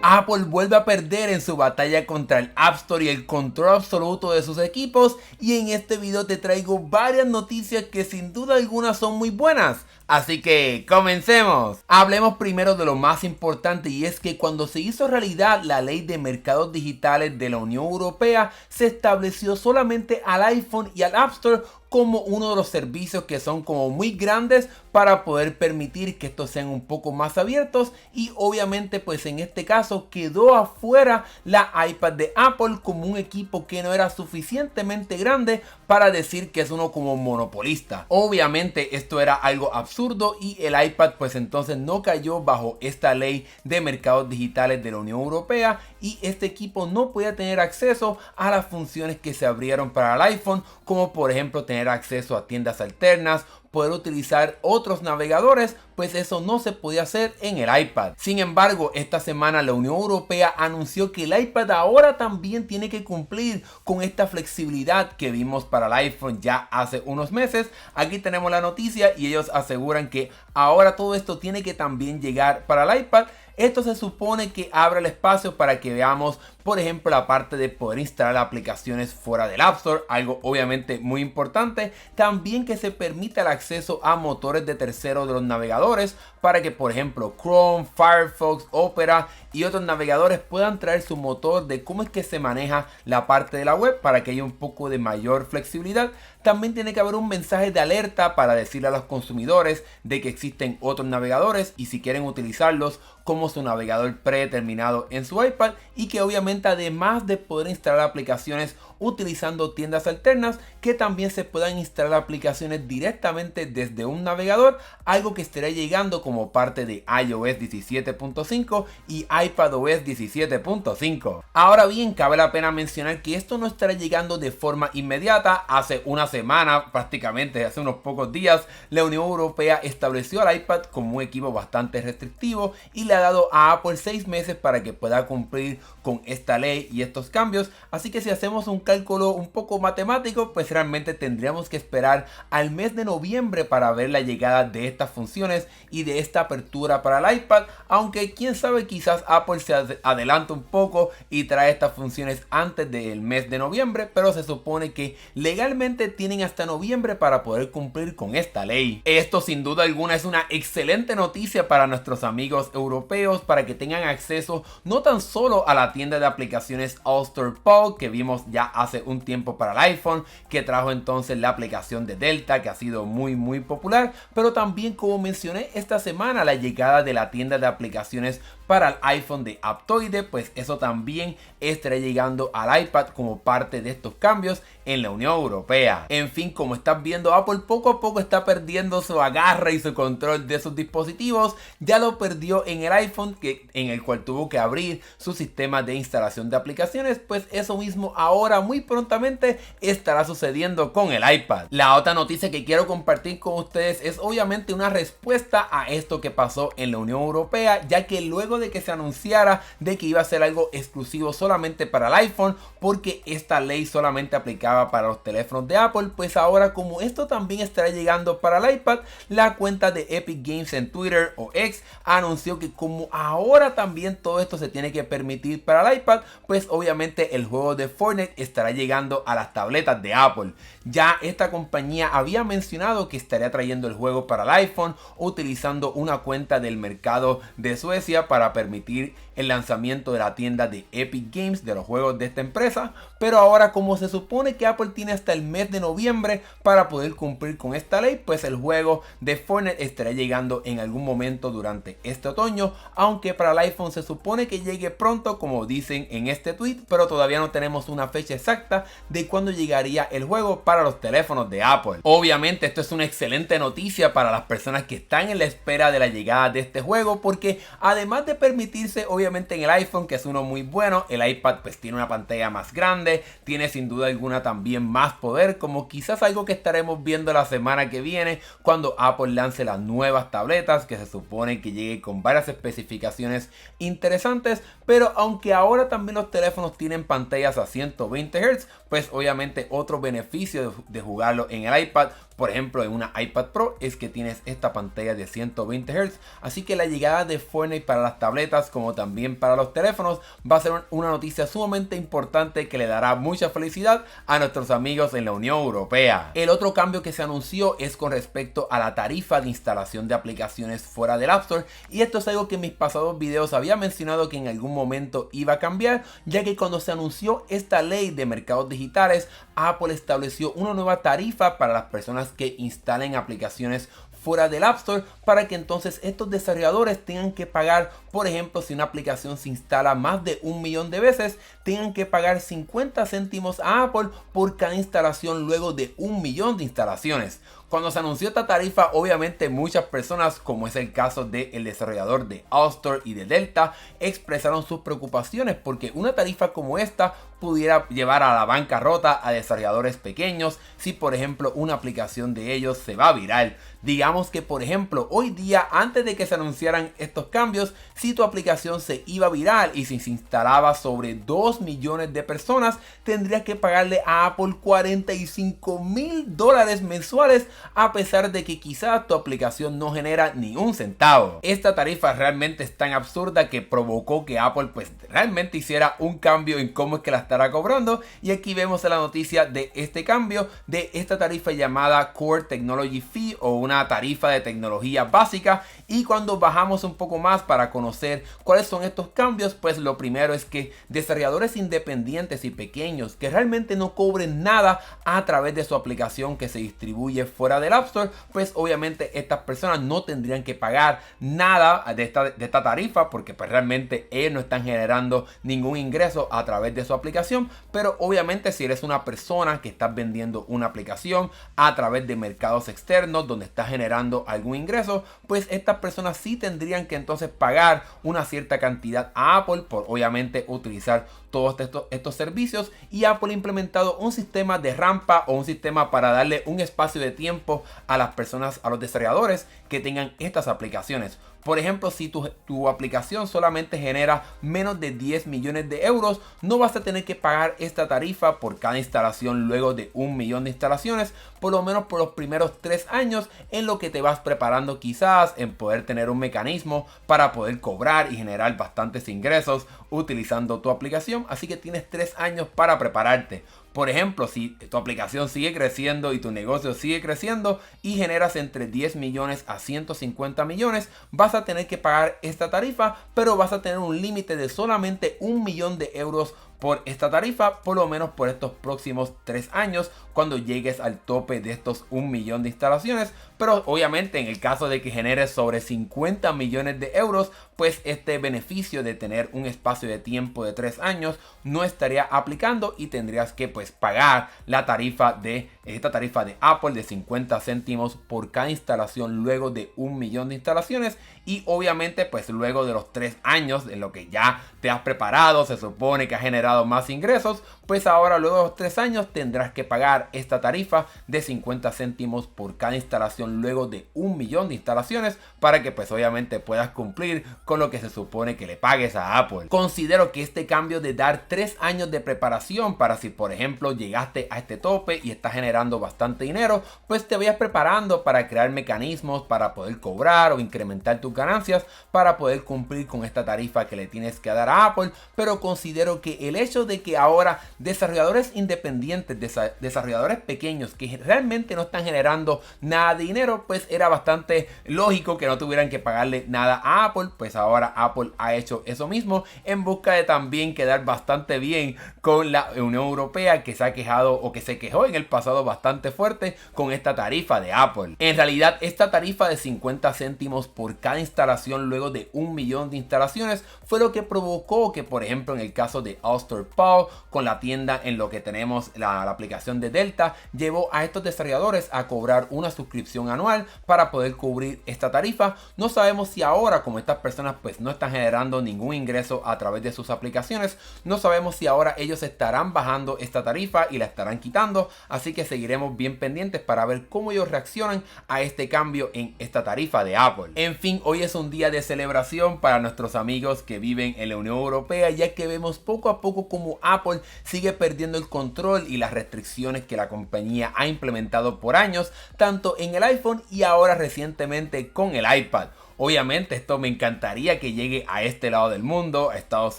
Apple vuelve a perder en su batalla contra el App Store y el control absoluto de sus equipos, y en este video te traigo varias noticias que sin duda alguna son muy buenas. Así que comencemos. Hablemos primero de lo más importante, y es que cuando se hizo realidad la ley de mercados digitales de la Unión Europea, se estableció solamente al iPhone y al App Store como uno de los servicios que son como muy grandes para poder permitir que estos sean un poco más abiertos, y obviamente pues en este caso quedó afuera la iPad de Apple como un equipo que no era suficientemente grande para decir que es uno como monopolista. Obviamente esto era algo absurdo y el iPad pues entonces no cayó bajo esta ley de mercados digitales de la Unión Europea, y este equipo no podía tener acceso a las funciones que se abrieron para el iPhone, como por ejemplo tener acceso a tiendas alternas, poder utilizar otros navegadores, pues eso no se podía hacer en el iPad. Sin embargo, esta semana la Unión Europea anunció que el iPad ahora también tiene que cumplir con esta flexibilidad que vimos para el iPhone ya hace unos meses. Aquí tenemos la noticia y ellos aseguran que ahora todo esto tiene que también llegar para el iPad. Esto se supone que abre el espacio para que veamos, por ejemplo, la parte de poder instalar aplicaciones fuera del App Store, algo obviamente muy importante. También que se permita el acceso a motores de terceros de los navegadores para que, por ejemplo, Chrome, Firefox, Opera y otros navegadores puedan traer su motor de cómo es que se maneja la parte de la web para que haya un poco de mayor flexibilidad. También tiene que haber un mensaje de alerta para decirle a los consumidores de que existen otros navegadores y si quieren utilizarlos como su navegador predeterminado en su iPad, y que obviamente además de poder instalar aplicaciones utilizando tiendas alternas, que también se puedan instalar aplicaciones directamente desde un navegador, algo que estará llegando como parte de iOS 17.5 y iPadOS 17.5. Ahora bien, cabe la pena mencionar que esto no estará llegando de forma inmediata. Hace una semana, prácticamente hace unos pocos días, la Unión Europea estableció al iPad como un equipo bastante restrictivo y le ha dado a Apple 6 meses para que pueda cumplir con esta ley y estos cambios. Así que si hacemos un cálculo un poco matemático, pues realmente tendríamos que esperar al mes de noviembre para ver la llegada de estas funciones y de esta apertura para el iPad, aunque quién sabe, quizás Apple se adelanta un poco y trae estas funciones antes del mes de noviembre, pero se supone que legalmente tienen hasta noviembre para poder cumplir con esta ley. Esto sin duda alguna es una excelente noticia para nuestros amigos europeos, para que tengan acceso no tan solo a la tienda de aplicaciones AllStore que vimos ya hace un tiempo para el iPhone, que trajo entonces la aplicación de Delta, que ha sido muy popular, pero también, como mencioné esta semana, la llegada de la tienda de aplicaciones para el iPhone de Aptoide, pues eso también estará llegando al iPad como parte de estos cambios en la Unión Europea. En fin, como estás viendo, Apple poco a poco está perdiendo su agarre y su control de sus dispositivos. Ya lo perdió en el iPhone, en el cual tuvo que abrir su sistema de instalación de aplicaciones, pues eso mismo ahora muy prontamente estará sucediendo con el iPad. La otra noticia que quiero compartir con ustedes es obviamente una respuesta a esto que pasó en la Unión Europea, ya que luego de que se anunciara de que iba a ser algo exclusivo solamente para el iPhone, porque esta ley solamente aplicaba para los teléfonos de Apple, pues ahora, como esto también estará llegando para el iPad, la cuenta de Epic Games en Twitter o X anunció que como ahora también todo esto se tiene que permitir para el iPad, pues obviamente el juego de Fortnite estará llegando a las tabletas de Apple. Ya esta compañía había mencionado que estaría trayendo el juego para el iPhone utilizando una cuenta del mercado de Suecia para permitir el lanzamiento de la tienda de Epic Games de los juegos de esta empresa, pero ahora, como se supone que Apple tiene hasta el mes de noviembre para poder cumplir con esta ley, pues el juego de Fortnite estará llegando en algún momento durante este otoño, aunque para el iPhone se supone que llegue pronto, como dicen en este tweet, pero todavía no tenemos una fecha exacta de cuándo llegaría el juego para los teléfonos de Apple. Obviamente esto es una excelente noticia para las personas que están en la espera de la llegada de este juego, porque además de permitirse obviamente en el iPhone, que es uno muy bueno, el iPad pues tiene una pantalla más grande, tiene sin duda alguna también más poder, como quizás algo que estaremos viendo la semana que viene cuando Apple lance las nuevas tabletas, que se supone que llegue con varias especificaciones interesantes. Pero aunque ahora también los teléfonos tienen pantallas a 120 Hz, pues obviamente otro beneficio de jugarlo en el iPad por ejemplo en una iPad Pro, es que tienes esta pantalla de 120 Hz, así que la llegada de Fortnite para las tabletas como también para los teléfonos va a ser una noticia sumamente importante que le dará mucha felicidad a nuestros amigos en la Unión Europea. El otro cambio que se anunció es con respecto a la tarifa de instalación de aplicaciones fuera del App Store, y esto es algo que en mis pasados videos había mencionado que en algún momento iba a cambiar, ya que cuando se anunció esta ley de mercados digitales, Apple estableció una nueva tarifa para las personas que instalen aplicaciones fuera del App Store, para que entonces estos desarrolladores tengan que pagar, por ejemplo, si una aplicación se instala más de 1 millón de veces, tengan que pagar 50 céntimos a Apple por cada instalación luego de 1 millón de instalaciones. Cuando se anunció esta tarifa, obviamente muchas personas, como es el caso del desarrollador de All-Star y de Delta, expresaron sus preocupaciones porque una tarifa como esta pudiera llevar a la bancarrota a desarrolladores pequeños si por ejemplo una aplicación de ellos se va viral. Digamos que por ejemplo hoy día, antes de que se anunciaran estos cambios, si tu aplicación se iba viral y si se instalaba sobre 2 millones de personas, tendrías que pagarle a Apple $45,000 mensuales, a pesar de que quizás tu aplicación no genera ni un centavo. Esta tarifa realmente es tan absurda que provocó que Apple pues realmente hiciera un cambio en cómo es que la estará cobrando, y aquí vemos la noticia de este cambio de esta tarifa llamada Core Technology Fee, o una tarifa de tecnología básica. Y cuando bajamos un poco más para conocer cuáles son estos cambios, pues lo primero es que desarrolladores independientes y pequeños que realmente no cobren nada a través de su aplicación que se distribuye fuera del App Store, pues obviamente estas personas no tendrían que pagar nada de esta tarifa, porque pues realmente ellos no están generando ningún ingreso a través de su aplicación. Pero obviamente si eres una persona que estás vendiendo una aplicación a través de mercados externos donde estás generando algún ingreso, pues estas personas sí tendrían que entonces pagar una cierta cantidad a Apple por obviamente utilizar todos estos servicios. Y Apple ha implementado un sistema de rampa, o un sistema para darle un espacio de tiempo a las personas, a los desarrolladores que tengan estas aplicaciones. Por ejemplo, si tu aplicación solamente genera menos de 10 millones de euros, no vas a tener que pagar esta tarifa por cada instalación luego de 1 millón de instalaciones, por lo menos por los primeros 3 años, en lo que te vas preparando quizás en poder tener un mecanismo para poder cobrar y generar bastantes ingresos utilizando tu aplicación. Así que tienes 3 años para prepararte. Por ejemplo, si tu aplicación sigue creciendo y tu negocio sigue creciendo y generas entre 10 millones a 150 millones, vas a tener que pagar esta tarifa, pero vas a tener un límite de solamente 1 millón de euros por esta tarifa, por lo menos por estos próximos 3 años, cuando llegues al tope de estos 1 millón de instalaciones. Pero obviamente en el caso de que generes sobre 50 millones de euros, pues este beneficio de tener un espacio de tiempo de 3 años no estaría aplicando, y tendrías que pues pagar esta tarifa de Apple de 50 céntimos por cada instalación luego de 1 millón de instalaciones. Y obviamente pues luego de los 3 años en lo que ya te has preparado, se supone que has generado más ingresos, pues ahora luego de los 3 años tendrás que pagar esta tarifa de 50 céntimos por cada instalación luego de 1 millón de instalaciones, para que pues obviamente puedas cumplir con lo que se supone que le pagues a Apple. Considero que este cambio de dar 3 años de preparación para si por ejemplo llegaste a este tope y estás generando bastante dinero, pues te vayas preparando para crear mecanismos para poder cobrar o incrementar tus ganancias para poder cumplir con esta tarifa que le tienes que dar a Apple. Pero considero que el hecho de que ahora desarrolladores independientes, desarrolladores pequeños que realmente no están generando nada de dinero, pues era bastante lógico que no tuvieran que pagarle nada a Apple. Pues ahora Apple ha hecho eso mismo en busca de también quedar bastante bien con la Unión Europea, que se ha quejado o que se quejó en el pasado bastante fuerte con esta tarifa de Apple. En realidad esta tarifa de 50 céntimos por cada instalación luego de 1 millón de instalaciones fue lo que provocó que por ejemplo en el caso de All-Star Paw, con la tienda en lo que tenemos la aplicación de Delta, llevó a estos desarrolladores a cobrar una suscripción anual para poder cubrir esta tarifa. No sabemos si ahora, como estas personas pues no están generando ningún ingreso a través de sus aplicaciones, no sabemos si ahora ellos estarán bajando esta tarifa y la estarán quitando, así que seguiremos bien pendientes para ver cómo ellos reaccionan a este cambio en esta tarifa de Apple. En fin, hoy es un día de celebración para nuestros amigos que viven en la Unión Europea, ya que vemos poco a poco poco cómo Apple sigue perdiendo el control y las restricciones que la compañía ha implementado por años, tanto en el iPhone y ahora recientemente con el iPad. Obviamente esto me encantaría que llegue a este lado del mundo, a Estados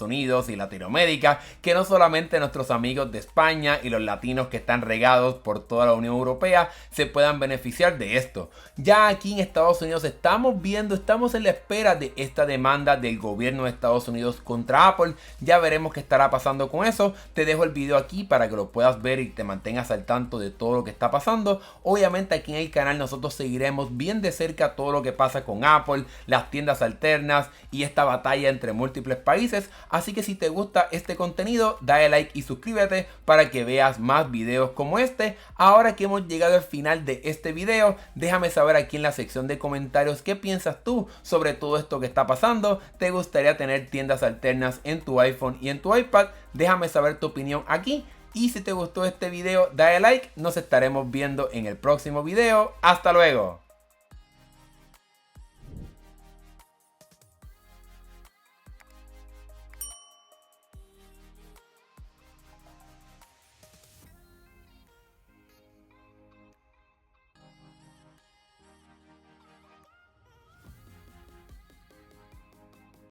Unidos y Latinoamérica, que no solamente nuestros amigos de España y los latinos que están regados por toda la Unión Europea se puedan beneficiar de esto. Ya aquí en Estados Unidos estamos en la espera de esta demanda del gobierno de Estados Unidos contra Apple. Ya veremos qué estará pasando con eso. Te dejo el video aquí para que lo puedas ver y te mantengas al tanto de todo lo que está pasando. Obviamente aquí en el canal nosotros seguiremos bien de cerca todo lo que pasa con Apple, las tiendas alternas y esta batalla entre múltiples países. Así que si te gusta este contenido, dale like y suscríbete para que veas más videos como este. Ahora que hemos llegado al final de este video, déjame saber aquí en la sección de comentarios qué piensas tú sobre todo esto que está pasando. ¿Te gustaría tener tiendas alternas en tu iPhone y en tu iPad? Déjame saber tu opinión aquí. Y si te gustó este video, dale like. Nos estaremos viendo en el próximo video. Hasta luego.